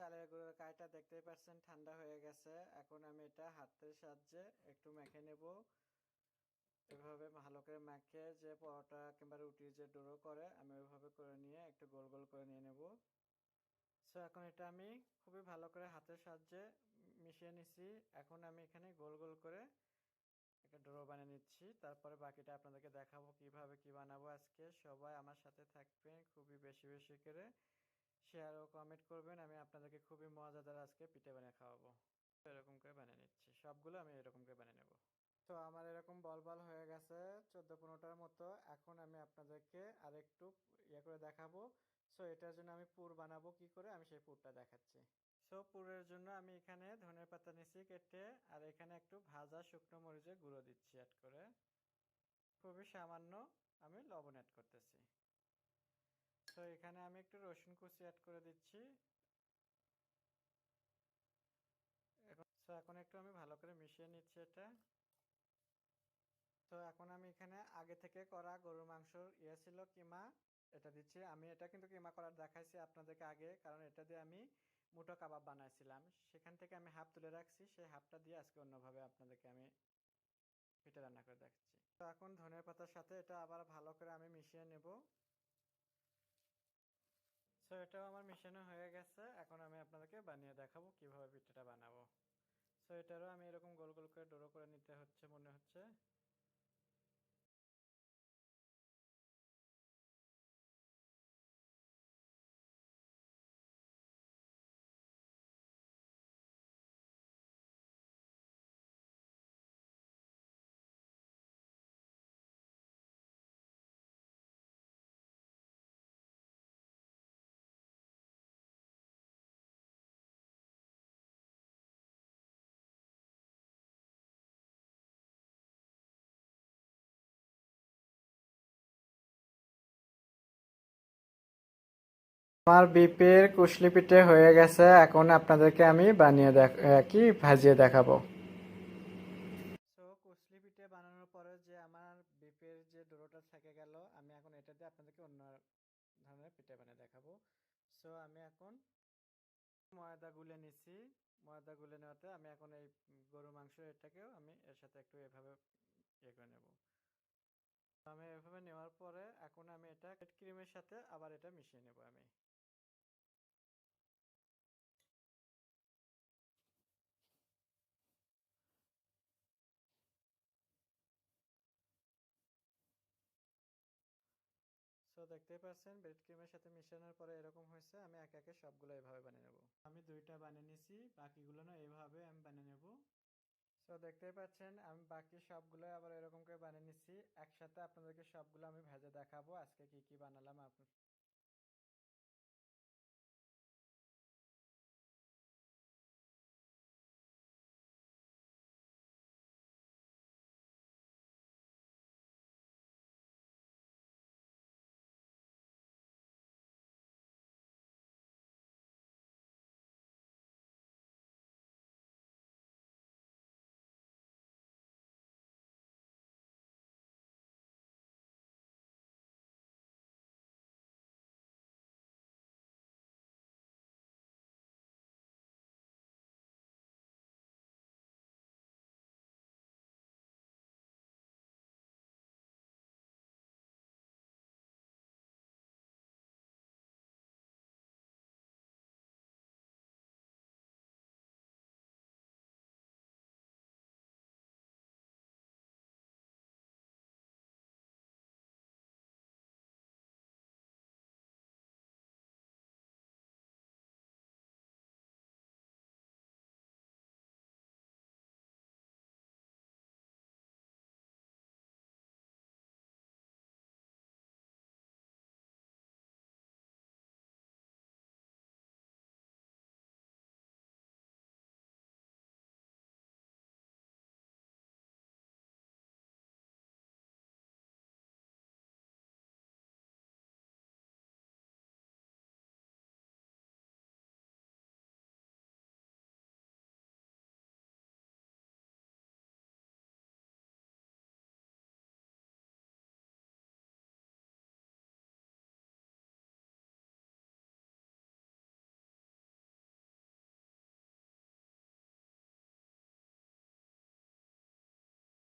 চালের গুঁড়োর কাইটা দেখতেই পাচ্ছেন ঠান্ডা হয়ে গেছে। এখন আমি এটা হাতের সাহায্যে একটু মেখে নেব। এভাবে ভালো করে মেখে যে পরোটা কিংবা রুটির যে ডো করে আমি ওইভাবে করে নিয়ে একটু গোল গোল করে নিয়ে নেব। সো এখন এটা আমি খুবই ভালো করে হাতের সাহায্যে মিশিয়ে নিছি। এখন আমি এখানে গোল গোল করে একটা ডো বানিয়ে নিচ্ছি। তারপরে বাকিটা আপনাদেরকে দেখাবো কিভাবে কি বানাবো। আজকে সবাই আমার সাথে থাকবেন, খুবই বেশি বেশি করে শেয়ার ও কমেন্ট করবেন। আমি আপনাদেরকে খুবই মজাদার আজকে পিঠে বানিয়ে খাওয়াবো। এরকম করে বানিয়ে নিচ্ছি, সবগুলো আমি এরকম করে বানিয়ে নেব। তো আমার এরকম বল বল হয়ে গেছে 14-15টার মতো। এখন আমি আপনাদেরকে আরেকটু করে দেখাবো। সো এটার জন্য আমি পুর বানাবো কি করে আমি সেই পুরটা দেখাচ্ছি। সো পুরের জন্য আমি এখানে ধনের পাতা নিচ্ছি কেটে, আর এখানে একটু ভাজা শুকনো মরিচের গুঁড়ো দিচ্ছি অ্যাড করে। খুবই সামান্য আমি লবণ অ্যাড করতেছি। তো এখানে আমি একটু রসুন কুচি অ্যাড করে দিচ্ছি। এখন একটু আমি ভালো করে মিশিয়ে নিচ্ছি এটা। তো এখন আমি এখানে আগে থেকে করা গরুর মাংসর ছিল কিমা, এটা দিচ্ছি। আমি এটা কিন্তু কিমা করার দেখাইছি আপনাদেরকে আগে, কারণ এটা দিয়ে আমি মুটো কাবাব বানাইছিলাম। সেখান থেকে আমি হাফ তুলে রাখছি, সেই হাফটা দিয়ে আজকে অন্যভাবে আপনাদেরকে আমি পিঠা রান্না করে দেখাচ্ছি। তো এখন ধনের পাতার সাথে এটা আবার ভালো করে আমি মিশিয়ে নেব। সো এটাও আমার মিশানো হয়ে গেছে। এখন আমি আপনাদেরকে বানিয়ে দেখাবো কিভাবে পিঠাটা বানাবো। সো এটারও আমি এরকম গোল গোল করে ডোরো করে নিতে হচ্ছে মনে হচ্ছে। আমার বিপের কুশলি পিঠে হয়ে গেছে। এখন আপনাদেরকে আমি বানিয়ে ভাজিয়ে দেখাবো। সো কুশলি পিঠে বানানোর পরে যে আমার বিপের যে ডোটা থেকে গেল, আমি এখন এটা দিয়ে আপনাদেরকে অন্য ধরনের পিঠে বানিয়ে দেখাবো। সো আমি এখন ময়দা গুলে নিছি। ময়দা গুলে নেওয়াতে আমি এখন এই গরুর মাংস এটাকেও আমি এর সাথে একটু এভাবে করে নেব। আমি এভাবে নেওয়ার পরে এখন আমি এটা ক্রিমের সাথে আবার এটা মিশিয়ে নেব আমি। সো দেখতেই পাচ্ছেন ব্রেড ক্রিমের সাথে মিশানোর পরে এরকম হয়েছে। আমি একে একে সবগুলো এভাবে বানিয়ে নেব। আমি দুইটা বানিয়ে নিছি, বাকিগুলো না এইভাবে আমি বানিয়ে নেব। সো দেখতেই পাচ্ছেন আমি বাকি সবগুলো আবার এরকম করে বানিয়ে নিচ্ছি। একসাথে আপনাদেরকে সবগুলো আমি ভেজে দেখাবো আজকে কি কি বানালাম।